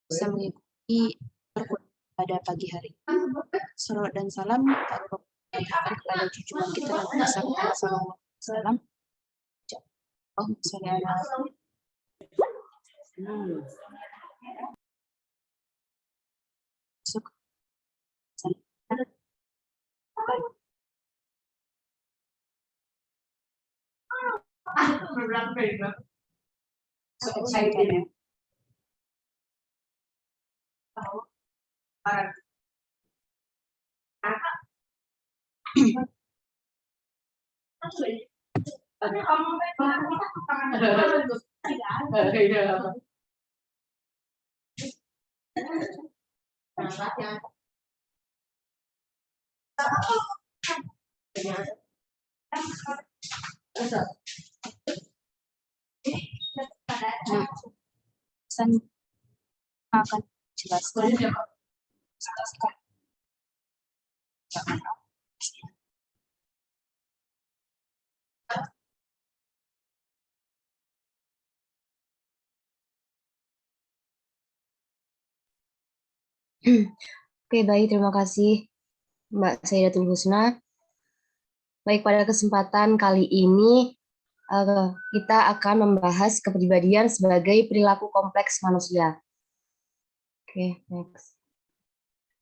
bisa mengikuti pada pagi hari. Salawat dan salam kepada junjungan kita Nabi Muhammad SAW. Saya akan jelaskan Oke, baik, terima kasih Mbak Saidatul Husna. Baik, pada kesempatan kali ini kita akan membahas kepribadian sebagai perilaku kompleks manusia. Oke, next.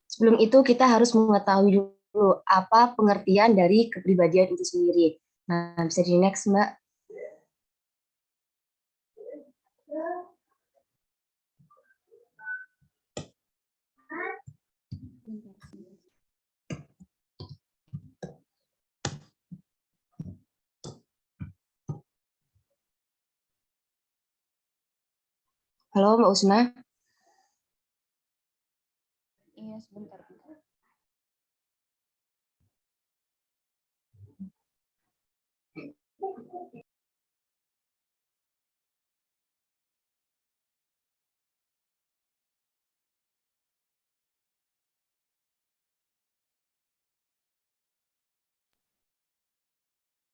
Sebelum itu kita harus mengetahui dulu apa pengertian dari kepribadian itu sendiri. Nah, bisa di next, Mbak. Halo, Mbak Usna. Iya, sebentar.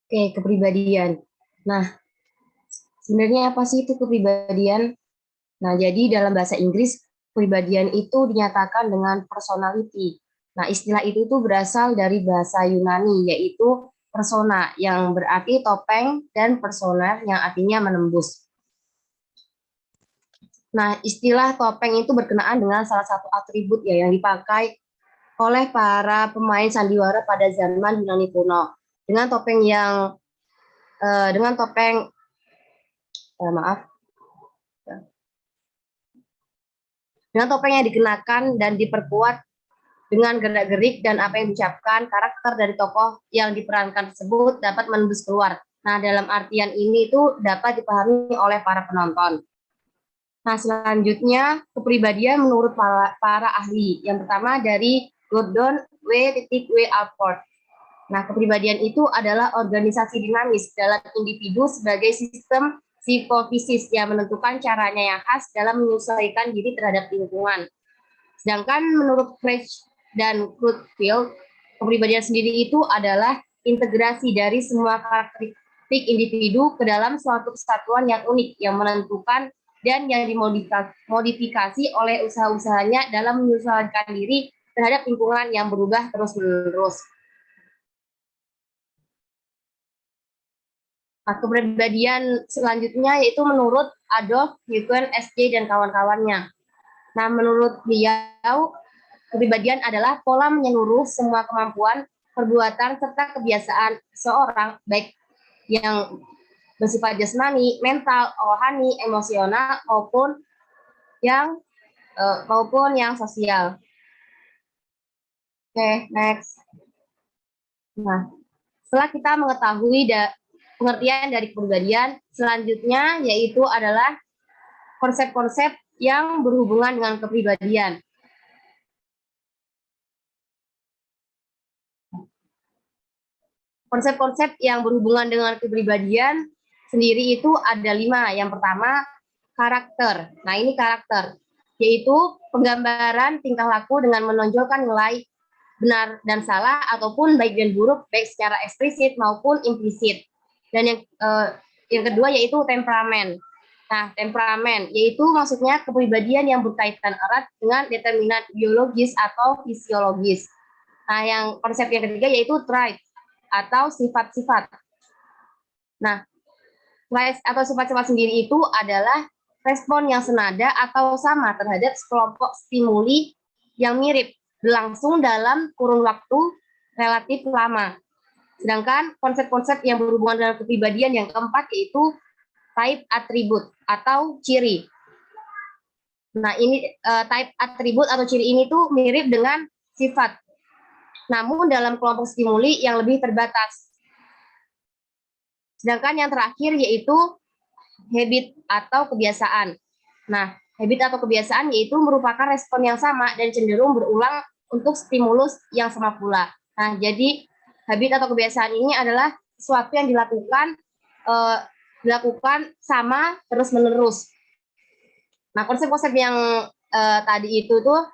Oke, kepribadian. Nah, sebenarnya apa sih itu kepribadian? Nah, jadi dalam bahasa Inggris, kepribadian itu dinyatakan dengan personality. Nah, istilah itu tuh berasal dari bahasa Yunani, yaitu persona, yang berarti topeng, dan personer, yang artinya menembus. Nah, istilah topeng itu berkenaan dengan salah satu atribut ya yang dipakai oleh para pemain sandiwara pada zaman Yunani kuno. Dengan topeng yang dengan topeng yang dikenakan dan diperkuat dengan gerak-gerik dan apa yang diucapkan, karakter dari tokoh yang diperankan tersebut dapat menembus keluar. Nah, dalam artian ini itu dapat dipahami oleh para penonton. Nah, selanjutnya kepribadian menurut para ahli. Yang pertama dari Gordon W. Alport. Nah, kepribadian itu adalah organisasi dinamis dalam individu sebagai sistem psikofisis yang menentukan caranya yang khas dalam menyesuaikan diri terhadap lingkungan. Sedangkan menurut Craig dan Crutchfield, kepribadian sendiri itu adalah integrasi dari semua karakteristik individu ke dalam suatu kesatuan yang unik, yang menentukan dan yang dimodifikasi oleh usaha-usahanya dalam menyesuaikan diri terhadap lingkungan yang berubah terus-menerus. Nah, kepribadian selanjutnya yaitu menurut Adolf Hugen SJ dan kawan-kawannya. Nah, menurut beliau, kepribadian adalah pola menyeluruh semua kemampuan, perbuatan, serta kebiasaan seorang, baik yang bersifat jasmani, mental, rohani, emosional, maupun yang sosial. Oke, next. Nah, setelah kita mengetahui pengertian dari kepribadian, selanjutnya yaitu adalah konsep-konsep yang berhubungan dengan kepribadian. Konsep-konsep yang berhubungan dengan kepribadian sendiri itu ada 5. Yang pertama, karakter. Nah, ini karakter, yaitu penggambaran tingkah laku dengan menonjolkan nilai benar dan salah ataupun baik dan buruk, baik secara eksplisit maupun implisit. Dan yang kedua yaitu temperamen. Nah, temperamen, yaitu maksudnya kepribadian yang berkaitan erat dengan determinan biologis atau fisiologis. Nah, yang konsep yang ketiga yaitu trait atau sifat-sifat. Nah, trait atau sifat-sifat sendiri itu adalah respon yang senada atau sama terhadap sekelompok stimuli yang mirip, berlangsung dalam kurun waktu relatif lama. Sedangkan konsep-konsep yang berhubungan dengan kepribadian yang keempat yaitu type atribut atau ciri. Nah, ini type atribut atau ciri ini tuh mirip dengan sifat, namun dalam kelompok stimuli yang lebih terbatas. Sedangkan yang terakhir yaitu habit atau kebiasaan. Nah, habit atau kebiasaan yaitu merupakan respon yang sama dan cenderung berulang untuk stimulus yang sama pula. Nah, jadi habit atau kebiasaan ini adalah sesuatu yang dilakukan sama terus-menerus. Nah, konsep-konsep yang tadi itu tuh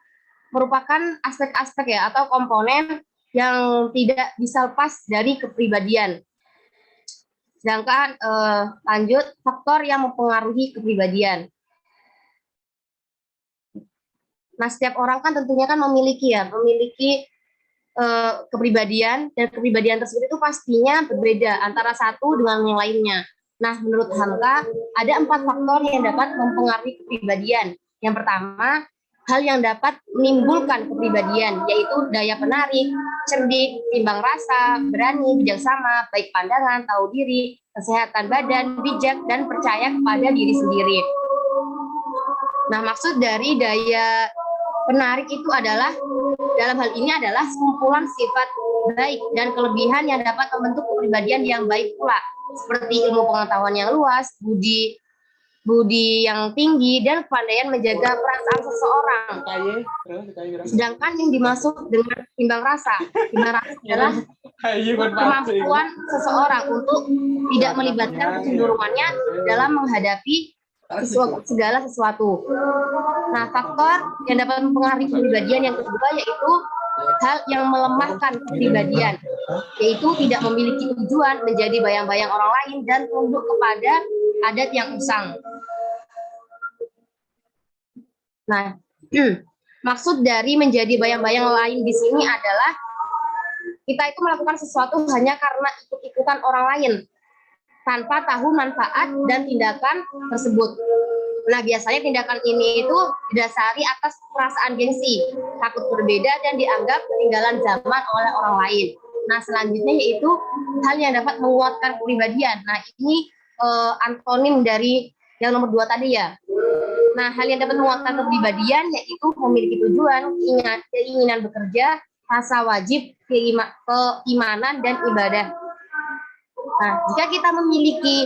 merupakan aspek-aspek ya atau komponen yang tidak bisa lepas dari kepribadian. Sedangkan lanjut faktor yang mempengaruhi kepribadian. Nah, setiap orang kan tentunya kan memiliki kepribadian, dan kepribadian tersebut itu pastinya berbeda antara satu dengan yang lainnya. Nah, menurut Hamka ada 4 faktor yang dapat mempengaruhi kepribadian. Yang pertama, hal yang dapat menimbulkan kepribadian, yaitu daya penarik, cerdik, timbang rasa, berani, bijaksana, baik pandangan, tahu diri, kesehatan badan, bijak, dan percaya kepada diri sendiri. Nah, maksud dari daya penarik itu adalah, dalam hal ini adalah sekumpulan sifat baik dan kelebihan yang dapat membentuk kepribadian yang baik pula, seperti ilmu pengetahuan yang luas, budi yang tinggi, dan kepandaian menjaga perasaan seseorang. Sedangkan yang dimaksud dengan timbang rasa adalah kemampuan seseorang untuk tidak melibatkan kecenderungannya dalam menghadapi segala sesuatu. Nah, faktor yang dapat mempengaruhi kepribadian yang kedua yaitu hal yang melemahkan kepribadian, yaitu tidak memiliki tujuan, menjadi bayang-bayang orang lain, dan tunduk kepada adat yang usang. Nah, maksud dari menjadi bayang-bayang lain di sini adalah kita itu melakukan sesuatu hanya karena ikut-ikutan orang lain, tanpa tahu manfaat dan tindakan tersebut. Nah, biasanya tindakan ini itu didasari atas perasaan gengsi, takut berbeda, dan dianggap ketinggalan zaman oleh orang lain. Nah, selanjutnya yaitu hal yang dapat menguatkan kepribadian. Nah, ini antonim dari yang nomor 2 tadi ya. Nah, hal yang dapat menguatkan kepribadian yaitu memiliki tujuan, keinginan bekerja, rasa wajib, keimanan, dan ibadah. Nah, jika kita memiliki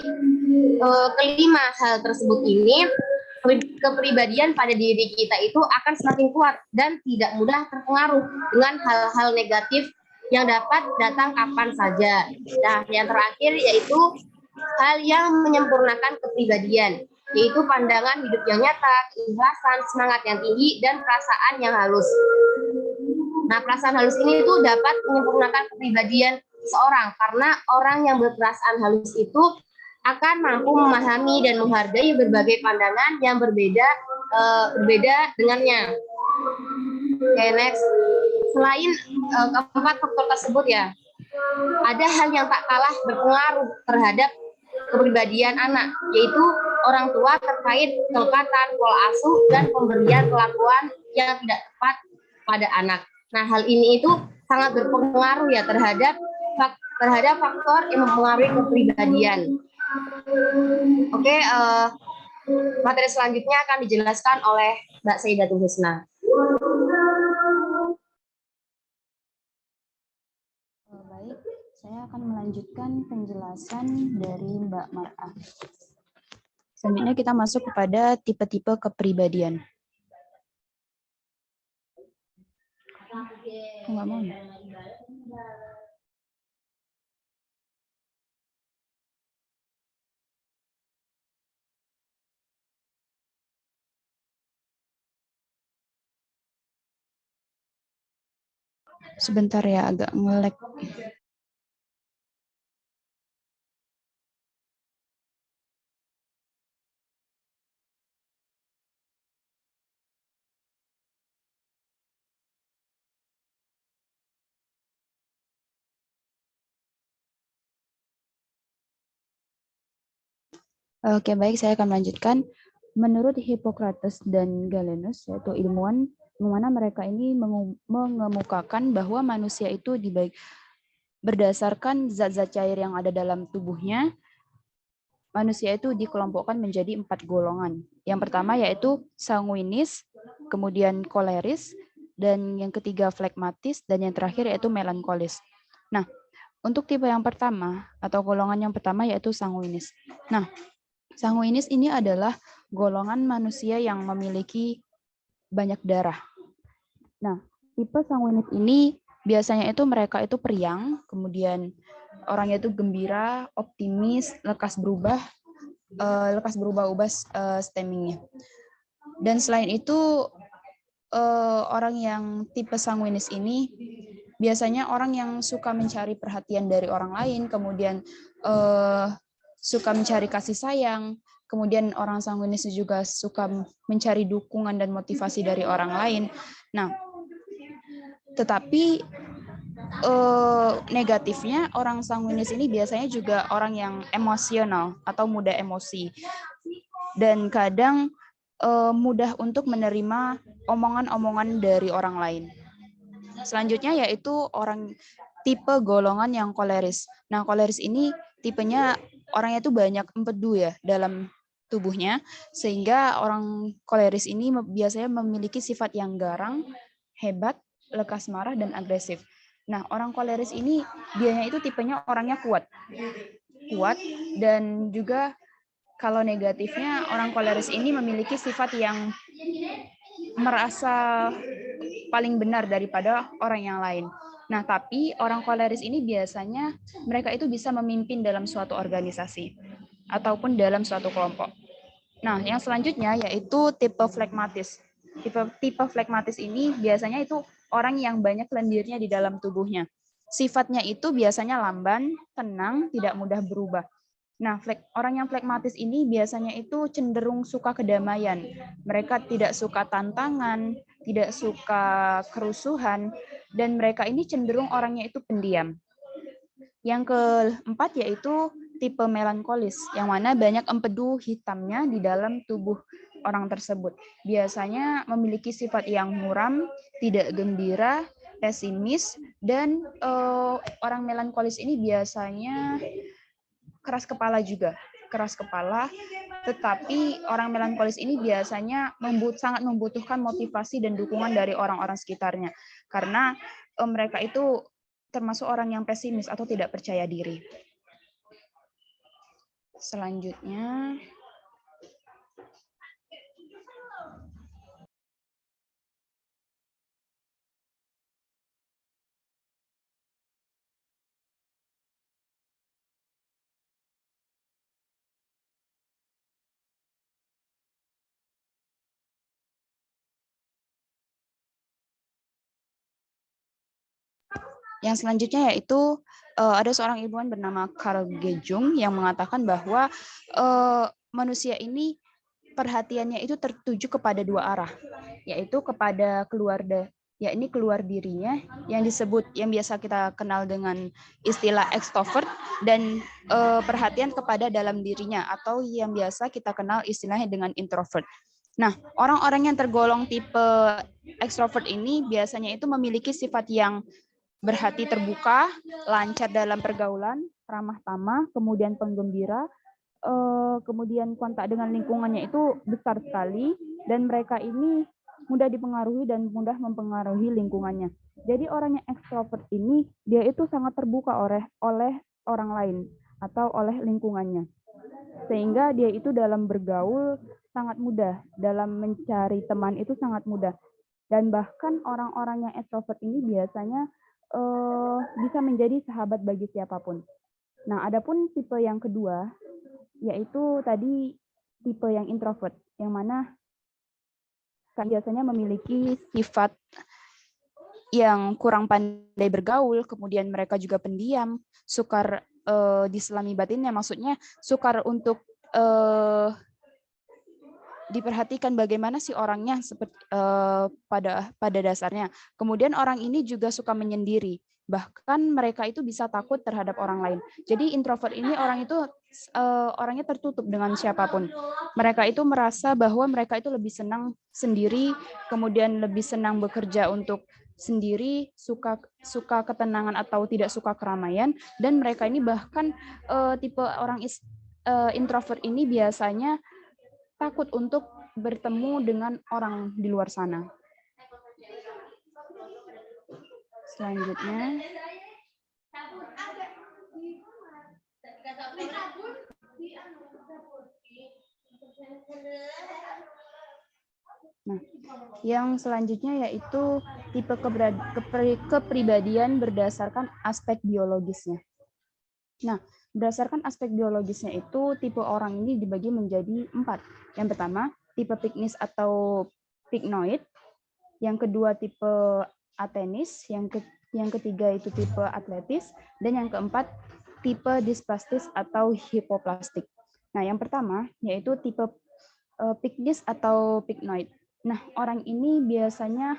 kelima hal tersebut ini, kepribadian pada diri kita itu akan semakin kuat dan tidak mudah terpengaruh dengan hal-hal negatif yang dapat datang kapan saja. Nah, yang terakhir yaitu hal yang menyempurnakan kepribadian, yaitu pandangan hidup yang nyata, keikhlasan, semangat yang tinggi, dan perasaan yang halus. Nah, perasaan halus ini itu dapat menyempurnakan kepribadian seorang, karena orang yang berperasaan halus itu akan mampu memahami dan menghargai berbagai pandangan yang berbeda dengannya. Oke, next. Selain keempat faktor tersebut ya, ada hal yang tak kalah berpengaruh terhadap kepribadian anak, yaitu orang tua terkait kelekatan, pola asuh, dan pemberian perlakuan yang tidak tepat pada anak. Nah, hal ini itu sangat berpengaruh ya terhadap faktor yang mempengaruhi kepribadian. Oke, materi selanjutnya akan dijelaskan oleh Mbak Saidatul Husna. Baik, saya akan melanjutkan penjelasan dari Mbak Mar'ah. Selanjutnya kita masuk kepada tipe-tipe kepribadian. Enggak mau. Sebentar ya, agak nge-lag. Oke, baik, saya akan melanjutkan. Menurut Hippocrates dan Galenus, yaitu ilmuwan, mana mereka ini mengemukakan bahwa manusia itu dibagi berdasarkan zat-zat cair yang ada dalam tubuhnya. Manusia itu dikelompokkan menjadi 4 golongan. Yang pertama yaitu sanguinis, kemudian koleris, dan yang ketiga flegmatis, dan yang terakhir yaitu melankolis. Nah, untuk tipe yang pertama atau golongan yang pertama yaitu sanguinis. Nah, sanguinis ini adalah golongan manusia yang memiliki banyak darah. Nah, tipe sanguinis ini biasanya itu mereka itu periang, kemudian orangnya itu gembira, optimis, lekas berubah-ubah stemmingnya. Dan selain itu orang yang tipe sanguinis ini biasanya orang yang suka mencari perhatian dari orang lain, kemudian suka mencari kasih sayang, kemudian orang sanguinis juga suka mencari dukungan dan motivasi dari orang lain. Nah, tetapi negatifnya orang sanguinis ini biasanya juga orang yang emosional atau mudah emosi dan kadang mudah untuk menerima omongan-omongan dari orang lain. Selanjutnya yaitu orang tipe golongan yang koleris. Nah, koleris ini tipenya orangnya itu banyak empedu ya dalam tubuhnya, sehingga orang koleris ini biasanya memiliki sifat yang garang, hebat, lekas marah, dan agresif. Nah, orang koleris ini biasanya itu tipenya orangnya kuat dan juga kalau negatifnya orang koleris ini memiliki sifat yang merasa paling benar daripada orang yang lain. Nah, tapi orang koleris ini biasanya mereka itu bisa memimpin dalam suatu organisasi ataupun dalam suatu kelompok. Nah, yang selanjutnya yaitu tipe flegmatis. Tipe flegmatis ini biasanya itu orang yang banyak lendirnya di dalam tubuhnya. Sifatnya itu biasanya lamban, tenang, tidak mudah berubah. Nah, orang yang flegmatis ini biasanya itu cenderung suka kedamaian. Mereka tidak suka tantangan, tidak suka kerusuhan, dan mereka ini cenderung orangnya itu pendiam. Yang keempat yaitu tipe melankolis, yang mana banyak empedu hitamnya di dalam tubuh orang tersebut. Biasanya memiliki sifat yang muram, tidak gembira, pesimis, dan orang melankolis ini biasanya keras kepala juga. Keras kepala, tetapi orang melankolis ini biasanya sangat membutuhkan motivasi dan dukungan dari orang-orang sekitarnya. Karena mereka itu termasuk orang yang pesimis atau tidak percaya diri. Selanjutnya, yang selanjutnya yaitu ada seorang ilmuwan bernama Carl G. Jung yang mengatakan bahwa manusia ini perhatiannya itu tertuju kepada dua arah, yaitu kepada keluarga, yakni keluar dirinya yang biasa kita kenal dengan istilah extrovert, dan perhatian kepada dalam dirinya atau yang biasa kita kenal istilahnya dengan introvert. Nah, orang-orang yang tergolong tipe extrovert ini biasanya itu memiliki sifat yang berhati terbuka, lancar dalam pergaulan, ramah tamah, kemudian penggembira, kemudian kontak dengan lingkungannya itu besar sekali, dan mereka ini mudah dipengaruhi dan mudah mempengaruhi lingkungannya. Jadi orang yang ekstrovert ini dia itu sangat terbuka oleh orang lain atau oleh lingkungannya, sehingga dia itu dalam bergaul sangat mudah, dalam mencari teman itu sangat mudah, dan bahkan orang-orang yang ekstrovert ini biasanya bisa menjadi sahabat bagi siapapun. Nah, adapun tipe yang kedua yaitu tadi tipe yang introvert, yang mana kan biasanya memiliki sifat yang kurang pandai bergaul, kemudian mereka juga pendiam, sukar diselami batinnya, maksudnya sukar untuk diperhatikan bagaimana sih orangnya seperti pada dasarnya. Kemudian orang ini juga suka menyendiri. Bahkan mereka itu bisa takut terhadap orang lain. Jadi introvert ini orangnya tertutup dengan siapapun. Mereka itu merasa bahwa mereka itu lebih senang sendiri, kemudian lebih senang bekerja untuk sendiri, suka ketenangan atau tidak suka keramaian, dan mereka ini bahkan tipe orang introvert ini biasanya takut untuk bertemu dengan orang di luar sana. Selanjutnya, nah, yang selanjutnya yaitu tipe kepribadian berdasarkan aspek biologisnya. Nah, berdasarkan aspek biologisnya itu tipe orang ini dibagi menjadi 4. Yang pertama, tipe piknis atau piknoid. Yang kedua, tipe atenis. Yang ketiga itu tipe atletis. Dan yang keempat, tipe dysplastis atau hipoplastik. Nah, yang pertama yaitu tipe piknis atau piknoid. Nah, orang ini biasanya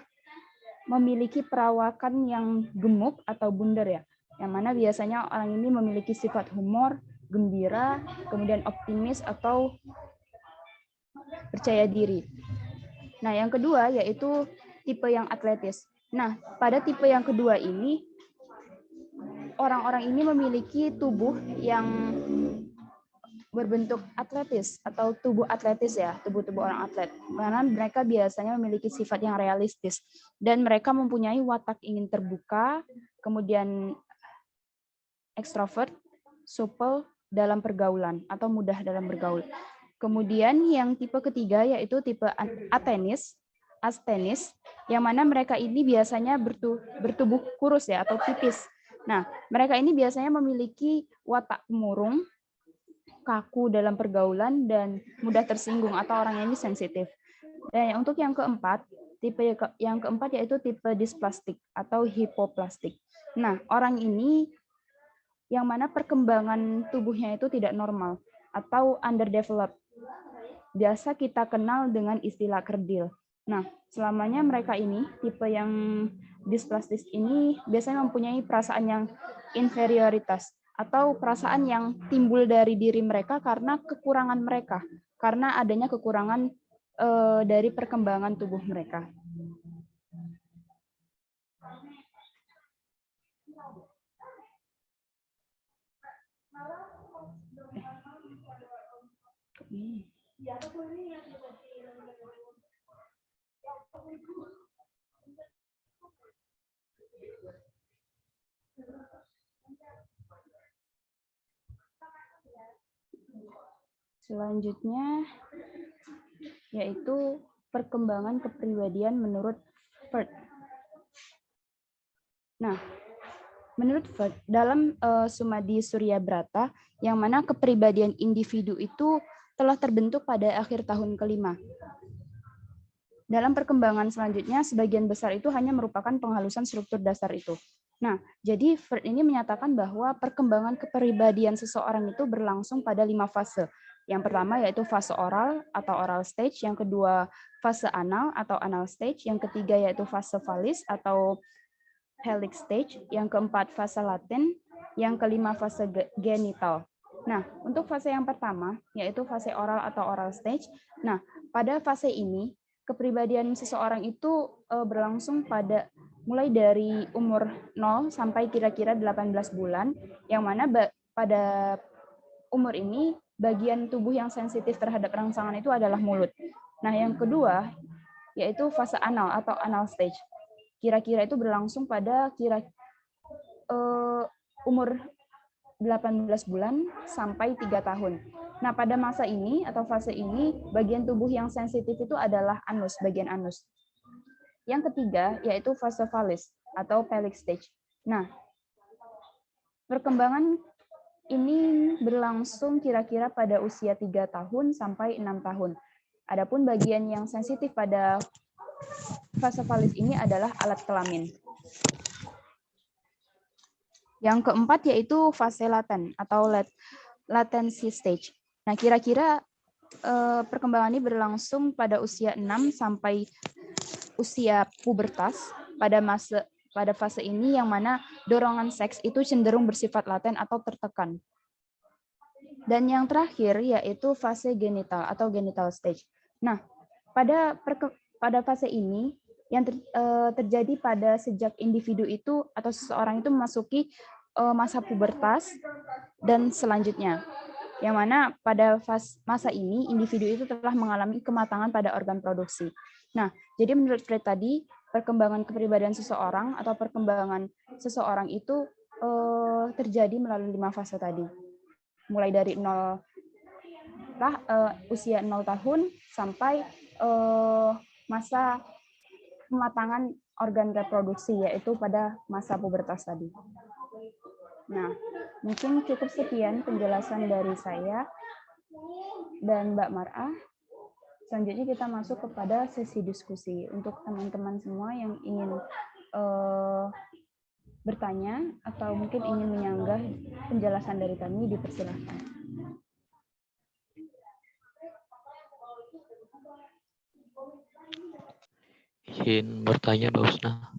memiliki perawakan yang gemuk atau bundar ya. Yang mana biasanya orang ini memiliki sifat humor, gembira, kemudian optimis atau percaya diri. Nah, yang kedua yaitu tipe yang atletis. Nah, pada tipe yang kedua ini, orang-orang ini memiliki tubuh yang berbentuk atletis atau tubuh atletis ya, tubuh orang atlet. Karena mereka biasanya memiliki sifat yang realistis dan mereka mempunyai watak ingin terbuka, kemudian ekstrovert, supel dalam pergaulan atau mudah dalam bergaul. Kemudian yang tipe ketiga yaitu tipe astenis, yang mana mereka ini biasanya bertubuh kurus ya atau tipis. Nah, mereka ini biasanya memiliki watak pemurung, kaku dalam pergaulan, dan mudah tersinggung atau orangnya ini sensitif. Dan untuk yang keempat, tipe yang keempat yaitu tipe dysplastik atau hipoplastik. Nah, orang ini yang mana perkembangan tubuhnya itu tidak normal atau underdeveloped. Biasa kita kenal dengan istilah kerdil. Nah, selamanya mereka ini, tipe yang dysplastis ini biasanya mempunyai perasaan yang inferioritas atau perasaan yang timbul dari diri mereka karena kekurangan mereka, karena adanya kekurangan dari perkembangan tubuh mereka. Selanjutnya yaitu perkembangan kepribadian menurut Freud. Nah, menurut Freud, dalam Sumadi Suryabrata, yang mana kepribadian individu itu telah terbentuk pada akhir tahun ke-5. Dalam perkembangan selanjutnya, sebagian besar itu hanya merupakan penghalusan struktur dasar itu. Nah, jadi Freud ini menyatakan bahwa perkembangan kepribadian seseorang itu berlangsung pada 5 fase. Yang pertama yaitu fase oral atau oral stage, yang kedua fase anal atau anal stage, yang ketiga yaitu fase phallis atau phallic stage, yang keempat fase laten, yang kelima fase genital. Nah, untuk fase yang pertama yaitu fase oral atau oral stage. Nah, pada fase ini kepribadian seseorang itu berlangsung mulai dari umur 0 sampai kira-kira 18 bulan, yang mana pada umur ini bagian tubuh yang sensitif terhadap rangsangan itu adalah mulut. Nah, yang kedua yaitu fase anal atau anal stage. Kira-kira itu berlangsung pada umur 18 bulan sampai 3 tahun. Nah, pada masa ini atau fase ini, bagian tubuh yang sensitif itu adalah anus, bagian anus. Yang ketiga yaitu fase phallis atau phallic stage. Nah, perkembangan ini berlangsung kira-kira pada usia 3 tahun sampai 6 tahun. Adapun bagian yang sensitif pada fase phallis ini adalah alat kelamin. Yang keempat yaitu fase laten atau latency stage. Nah, kira-kira perkembangan ini berlangsung pada usia 6 sampai usia pubertas. pada fase ini yang mana dorongan seks itu cenderung bersifat laten atau tertekan. Dan yang terakhir yaitu fase genital atau genital stage. Nah, pada fase ini yang terjadi pada sejak individu itu atau seseorang itu memasuki masa pubertas dan selanjutnya. Yang mana pada masa ini individu itu telah mengalami kematangan pada organ produksi. Nah, jadi menurut Freud tadi, perkembangan kepribadian seseorang atau perkembangan seseorang itu terjadi melalui 5 fase tadi. Mulai dari usia 0 tahun sampai masa kematangan organ reproduksi, yaitu pada masa pubertas tadi. Nah, mungkin cukup sekian penjelasan dari saya dan Mbak Mar'ah. Selanjutnya kita masuk kepada sesi diskusi. Untuk teman-teman semua yang ingin bertanya atau mungkin ingin menyanggah penjelasan dari kami, dipersilahkan. Izin bertanya, Mbak Husna.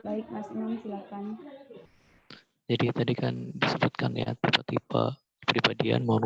Baik, Mas Imam, silakan. Jadi tadi kan disebutkan ya tipe-tipe kepribadian mono